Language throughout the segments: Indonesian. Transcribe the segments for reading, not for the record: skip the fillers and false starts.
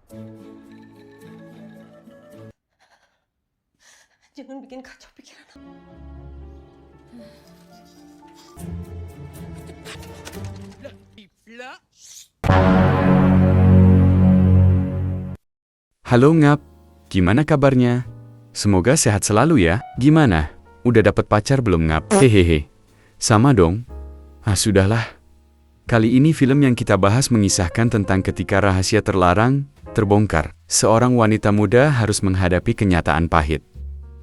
Jangan bikin kacau pikiran aku. Halo Ngap, gimana kabarnya? Semoga sehat selalu ya. Gimana? Udah dapet pacar belum Ngap? Hehehe. Sama dong. Sudahlah. Kali ini film yang kita bahas mengisahkan tentang ketika rahasia terlarang terbongkar. Seorang wanita muda harus menghadapi kenyataan pahit.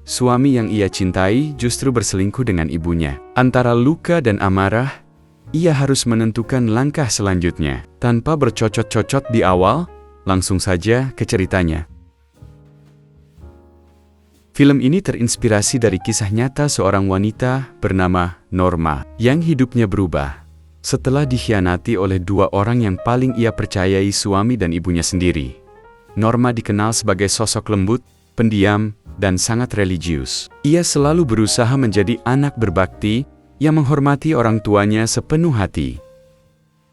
Suami yang ia cintai justru berselingkuh dengan ibunya. Antara luka dan amarah, ia harus menentukan langkah selanjutnya. Tanpa bercocot-cocot di awal, langsung saja ke ceritanya. Film ini terinspirasi dari kisah nyata seorang wanita bernama Norma yang hidupnya berubah setelah dikhianati oleh dua orang yang paling ia percayai, suami dan ibunya sendiri. Norma dikenal sebagai sosok lembut, pendiam, dan sangat religius. Ia selalu berusaha menjadi anak berbakti yang menghormati orang tuanya sepenuh hati.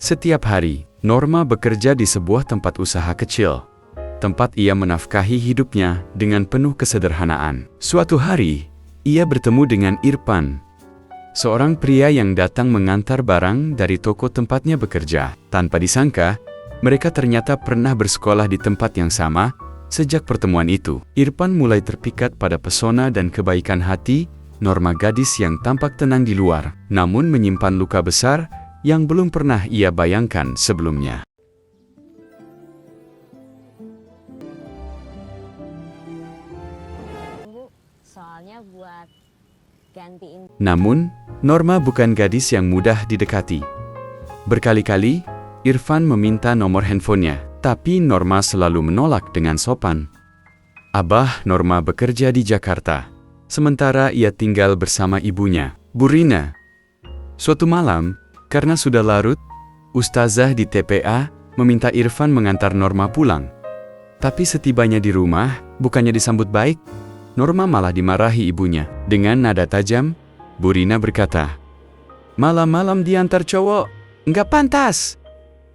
Setiap hari, Norma bekerja di sebuah tempat usaha kecil, tempat ia menafkahi hidupnya dengan penuh kesederhanaan. Suatu hari, ia bertemu dengan Irfan, seorang pria yang datang mengantar barang dari toko tempatnya bekerja. Tanpa disangka, mereka ternyata pernah bersekolah di tempat yang sama. Sejak pertemuan itu, Irfan mulai terpikat pada pesona dan kebaikan hati Norma, gadis yang tampak tenang di luar, namun menyimpan luka besar yang belum pernah ia bayangkan sebelumnya. Soalnya buat gantiin. Namun, Norma bukan gadis yang mudah didekati. Berkali-kali, Irfan meminta nomor handphonenya, tapi Norma selalu menolak dengan sopan. Abah Norma bekerja di Jakarta, sementara ia tinggal bersama ibunya, Burina. Suatu malam, karena sudah larut, Ustazah di TPA meminta Irfan mengantar Norma pulang. Tapi setibanya di rumah, bukannya disambut baik, Norma malah dimarahi ibunya. Dengan nada tajam, Burina berkata, "Malam-malam diantar cowok, nggak pantas.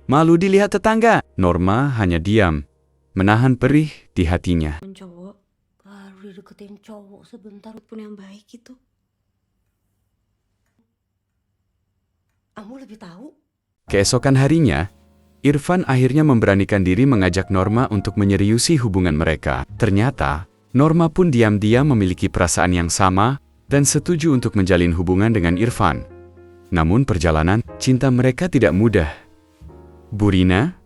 Malu dilihat tetangga." Norma hanya diam, menahan perih di hatinya. Cowok baru dideketin cowok sebentar pun yang baik itu. Kamu lebih tahu? Keesokan harinya, Irfan akhirnya memberanikan diri mengajak Norma untuk menyeriusi hubungan mereka. Ternyata, Norma pun diam-diam memiliki perasaan yang sama dan setuju untuk menjalin hubungan dengan Irfan. Namun perjalanan cinta mereka tidak mudah. Burina,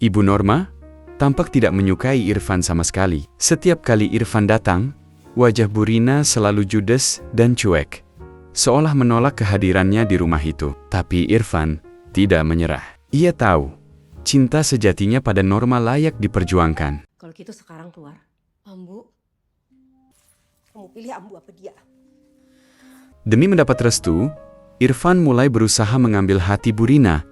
ibu Norma, tampak tidak menyukai Irfan sama sekali. Setiap kali Irfan datang, wajah Burina selalu judes dan cuek, seolah menolak kehadirannya di rumah itu. Tapi Irfan tidak menyerah. Ia tahu, cinta sejatinya pada Norma layak diperjuangkan. Kalau gitu sekarang keluar. Ambu, kamu pilih Ambu apa dia? Demi mendapat restu, Irfan mulai berusaha mengambil hati Burina.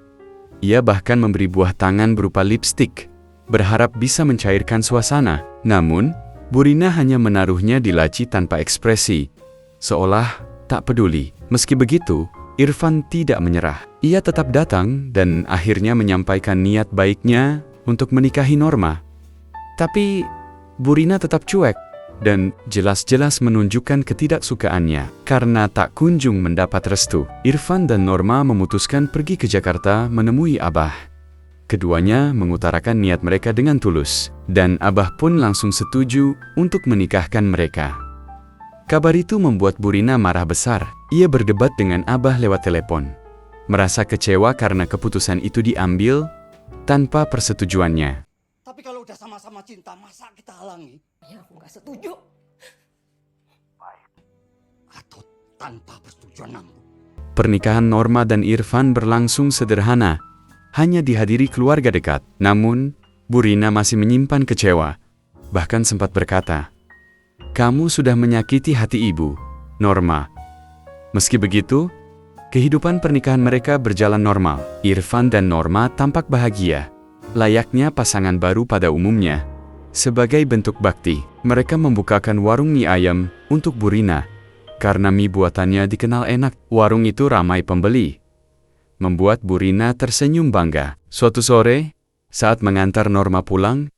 Ia bahkan memberi buah tangan berupa lipstik, berharap bisa mencairkan suasana. Namun, Burina hanya menaruhnya di laci tanpa ekspresi, seolah tak peduli. Meski begitu, Irfan tidak menyerah. Ia tetap datang dan akhirnya menyampaikan niat baiknya untuk menikahi Norma. Tapi, Burina tetap cuek dan jelas-jelas menunjukkan ketidaksukaannya. Karena tak kunjung mendapat restu, Irfan dan Norma memutuskan pergi ke Jakarta menemui Abah. Keduanya mengutarakan niat mereka dengan tulus, dan Abah pun langsung setuju untuk menikahkan mereka. Kabar itu membuat Burina marah besar. Ia berdebat dengan Abah lewat telepon, merasa kecewa karena keputusan itu diambil tanpa persetujuannya. Tapi kalau udah sama-sama cinta, masa kita halangi? Ya aku nggak setuju. Baik. Atau tanpa persetujuan Ambu. Pernikahan Norma dan Irfan berlangsung sederhana, hanya dihadiri keluarga dekat. Namun, Burina masih menyimpan kecewa, bahkan sempat berkata, "Kamu sudah menyakiti hati ibu, Norma." Meski begitu, kehidupan pernikahan mereka berjalan normal. Irfan dan Norma tampak bahagia, layaknya pasangan baru pada umumnya. Sebagai bentuk bakti, mereka membukakan warung mie ayam untuk Burina. Karena mie buatannya dikenal enak, warung itu ramai pembeli, membuat Burina tersenyum bangga. Suatu sore, saat mengantar Norma pulang,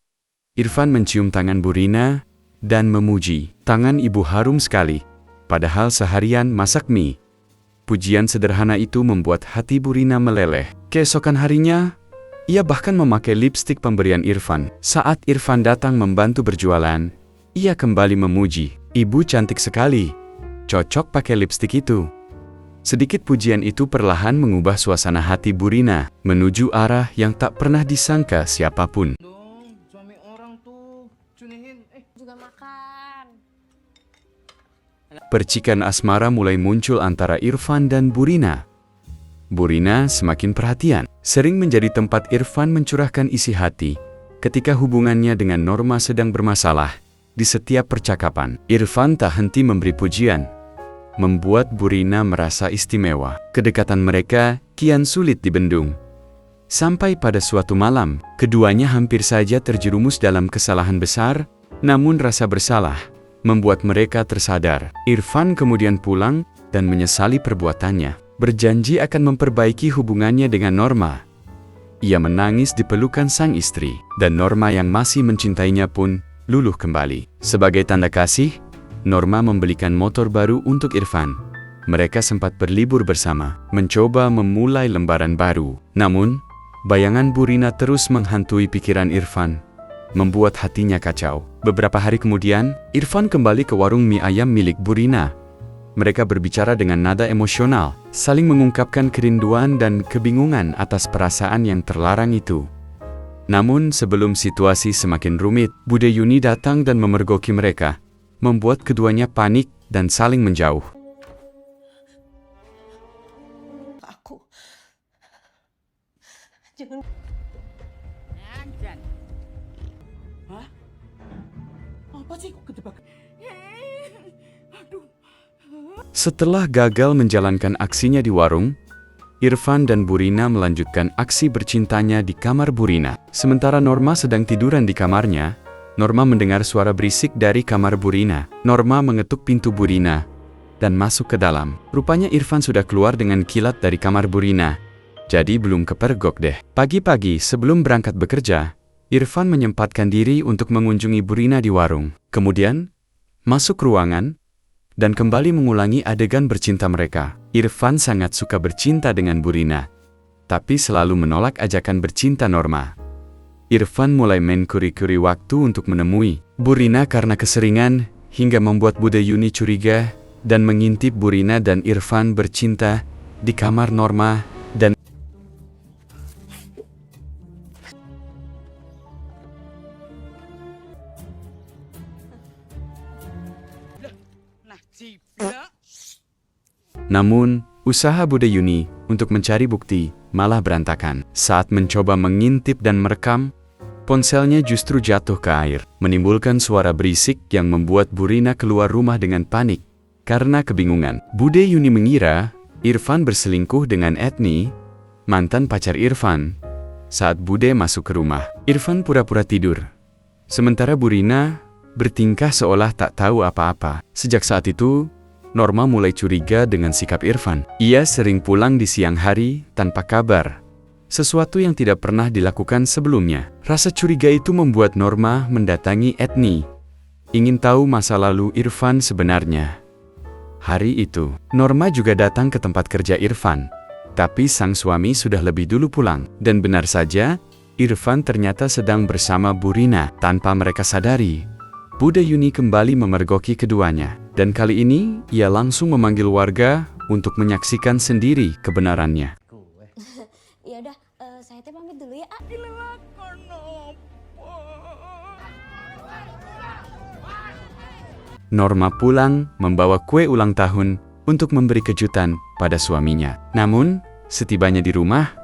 Irfan mencium tangan Bu Rina dan memuji. Tangan ibu harum sekali, padahal seharian masak mie. Pujian sederhana itu membuat hati Bu Rina meleleh. Keesokan harinya, ia bahkan memakai lipstik pemberian Irfan. Saat Irfan datang membantu berjualan, ia kembali memuji. Ibu cantik sekali, cocok pakai lipstik itu. Sedikit pujian itu perlahan mengubah suasana hati Bu Rina menuju arah yang tak pernah disangka siapapun. Dong, suami orang tuh cunihin. Juga makan. Percikan asmara mulai muncul antara Irfan dan Bu Rina. Bu Rina semakin perhatian, sering menjadi tempat Irfan mencurahkan isi hati ketika hubungannya dengan Norma sedang bermasalah. Di setiap percakapan, Irfan tak henti memberi pujian, membuat Bu Rina merasa istimewa. Kedekatan mereka kian sulit dibendung. Sampai pada suatu malam, keduanya hampir saja terjerumus dalam kesalahan besar, namun rasa bersalah membuat mereka tersadar. Irfan kemudian pulang dan menyesali perbuatannya, berjanji akan memperbaiki hubungannya dengan Norma. Ia menangis di pelukan sang istri, dan Norma yang masih mencintainya pun luluh kembali. Sebagai tanda kasih, Norma membelikan motor baru untuk Irfan. Mereka sempat berlibur bersama, mencoba memulai lembaran baru. Namun, bayangan Bu Rina terus menghantui pikiran Irfan, membuat hatinya kacau. Beberapa hari kemudian, Irfan kembali ke warung mie ayam milik Bu Rina. Mereka berbicara dengan nada emosional, saling mengungkapkan kerinduan dan kebingungan atas perasaan yang terlarang itu. Namun sebelum situasi semakin rumit, Bude Yuni datang dan memergoki mereka, membuat keduanya panik dan saling menjauh. Aku. Jangan. Hah? Apa sih kok ketebak? Aduh. Setelah gagal menjalankan aksinya di warung, Irfan dan Bu Rina melanjutkan aksi bercintanya di kamar Bu Rina. Sementara Norma sedang tiduran di kamarnya, Norma mendengar suara berisik dari kamar Bu Rina. Norma mengetuk pintu Bu Rina dan masuk ke dalam. Rupanya Irfan sudah keluar dengan kilat dari kamar Bu Rina. Jadi belum kepergok deh. Pagi-pagi sebelum berangkat bekerja, Irfan menyempatkan diri untuk mengunjungi Bu Rina di warung. Kemudian, masuk ruangan dan kembali mengulangi adegan bercinta mereka. Irfan sangat suka bercinta dengan Bu Rina, tapi selalu menolak ajakan bercinta Norma. Irfan mulai mencuri-curi waktu untuk menemui Bu Rina karena keseringan, hingga membuat Bude Yuni curiga dan mengintip Bu Rina dan Irfan bercinta di kamar Norma dan Namun, usaha Bude Yuni untuk mencari bukti malah berantakan. Saat mencoba mengintip dan merekam, ponselnya justru jatuh ke air, menimbulkan suara berisik yang membuat Bu Rina keluar rumah dengan panik. Karena kebingungan, Bude Yuni mengira Irfan berselingkuh dengan Etni, mantan pacar Irfan. Saat Bude masuk ke rumah, Irfan pura-pura tidur. Sementara Bu Rina bertingkah seolah tak tahu apa-apa. Sejak saat itu, Norma mulai curiga dengan sikap Irfan. Ia sering pulang di siang hari tanpa kabar, sesuatu yang tidak pernah dilakukan sebelumnya. Rasa curiga itu membuat Norma mendatangi Etni, ingin tahu masa lalu Irfan sebenarnya. Hari itu, Norma juga datang ke tempat kerja Irfan, tapi sang suami sudah lebih dulu pulang. Dan benar saja, Irfan ternyata sedang bersama Bu Rina. Tanpa mereka sadari, Bude Yuni kembali memergoki keduanya, dan kali ini ia langsung memanggil warga untuk menyaksikan sendiri kebenarannya. Ya udah, saya teh pamit dulu ya, A. Norma pulang membawa kue ulang tahun untuk memberi kejutan pada suaminya. Namun, setibanya di rumah,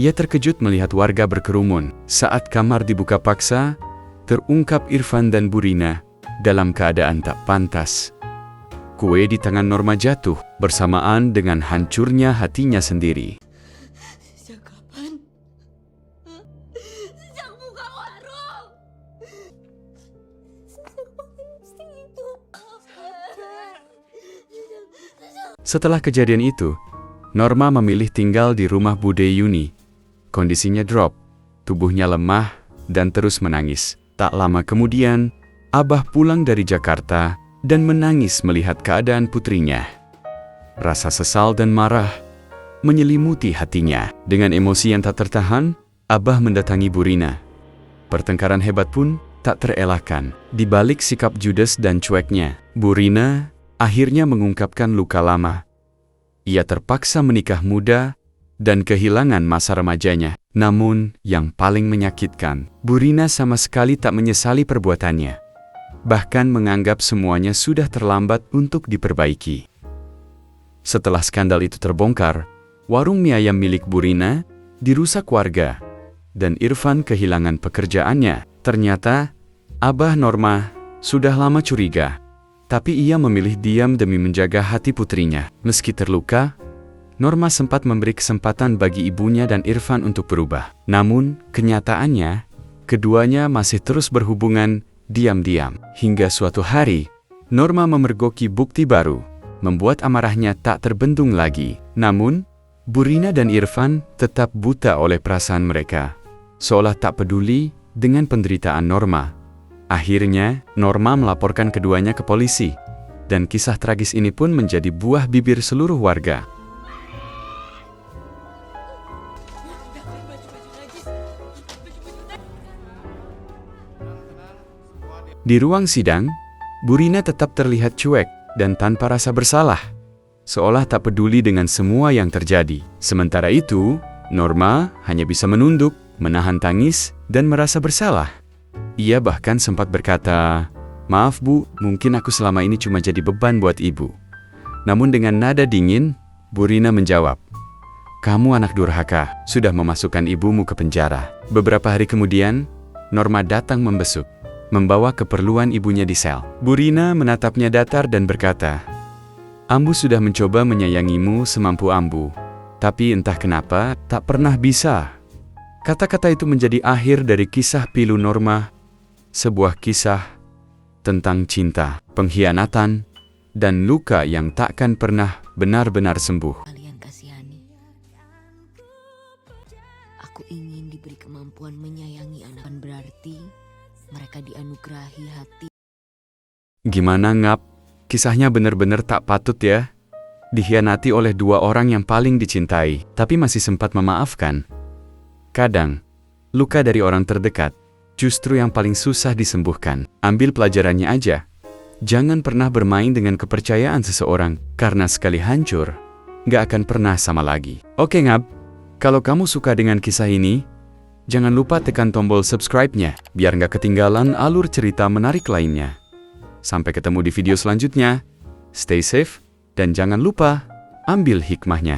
ia terkejut melihat warga berkerumun. Saat kamar dibuka paksa, terungkap Irfan dan Bu Rina dalam keadaan tak pantas. Kue di tangan Norma jatuh bersamaan dengan hancurnya hatinya sendiri. Sejak kapan? Sejak buka warung. Sejak pakai lipstik itu. Setelah kejadian itu, Norma memilih tinggal di rumah Bude Yuni. Kondisinya drop, tubuhnya lemah, dan terus menangis. Tak lama kemudian, Abah pulang dari Jakarta dan menangis melihat keadaan putrinya. Rasa sesal dan marah menyelimuti hatinya. Dengan emosi yang tak tertahan, Abah mendatangi Bu Rina. Pertengkaran hebat pun tak terelakkan. Di balik sikap judes dan cueknya, Bu Rina akhirnya mengungkapkan luka lama. Ia terpaksa menikah muda dan kehilangan masa remajanya. Namun, yang paling menyakitkan, Bu Rina sama sekali tak menyesali perbuatannya. Bahkan menganggap semuanya sudah terlambat untuk diperbaiki. Setelah skandal itu terbongkar, warung mie ayam milik Bu Rina dirusak warga, dan Irfan kehilangan pekerjaannya. Ternyata, Abah Norma sudah lama curiga, tapi ia memilih diam demi menjaga hati putrinya. Meski terluka, Norma sempat memberi kesempatan bagi ibunya dan Irfan untuk berubah. Namun, kenyataannya, keduanya masih terus berhubungan diam-diam. Hingga suatu hari, Norma memergoki bukti baru, membuat amarahnya tak terbendung lagi. Namun, Bu Rina dan Irfan tetap buta oleh perasaan mereka, seolah tak peduli dengan penderitaan Norma. Akhirnya, Norma melaporkan keduanya ke polisi, dan kisah tragis ini pun menjadi buah bibir seluruh warga. Di ruang sidang, Bu Rina tetap terlihat cuek dan tanpa rasa bersalah, seolah tak peduli dengan semua yang terjadi. Sementara itu, Norma hanya bisa menunduk, menahan tangis, dan merasa bersalah. Ia bahkan sempat berkata, "Maaf Bu, mungkin aku selama ini cuma jadi beban buat ibu." Namun dengan nada dingin, Bu Rina menjawab, "Kamu anak durhaka, sudah memasukkan ibumu ke penjara." Beberapa hari kemudian, Norma datang membesuk, membawa keperluan ibunya di sel. Bu Rina menatapnya datar dan berkata, "Ambu sudah mencoba menyayangimu semampu Ambu, tapi entah kenapa tak pernah bisa." Kata-kata itu menjadi akhir dari kisah pilu Norma, sebuah kisah tentang cinta, pengkhianatan, dan luka yang takkan pernah benar-benar sembuh. Kalian kasihani. Aku ingin diberi kemampuan menyayangi anak, berarti mereka dianugerahi hati. Gimana Ngap? Kisahnya benar-benar tak patut ya? Dikhianati oleh dua orang yang paling dicintai, tapi masih sempat memaafkan. Kadang, luka dari orang terdekat justru yang paling susah disembuhkan. Ambil pelajarannya aja. Jangan pernah bermain dengan kepercayaan seseorang, karena sekali hancur, nggak akan pernah sama lagi. Oke Ngap, kalau kamu suka dengan kisah ini, jangan lupa tekan tombol subscribe-nya, biar nggak ketinggalan alur cerita menarik lainnya. Sampai ketemu di video selanjutnya. Stay safe, dan jangan lupa ambil hikmahnya.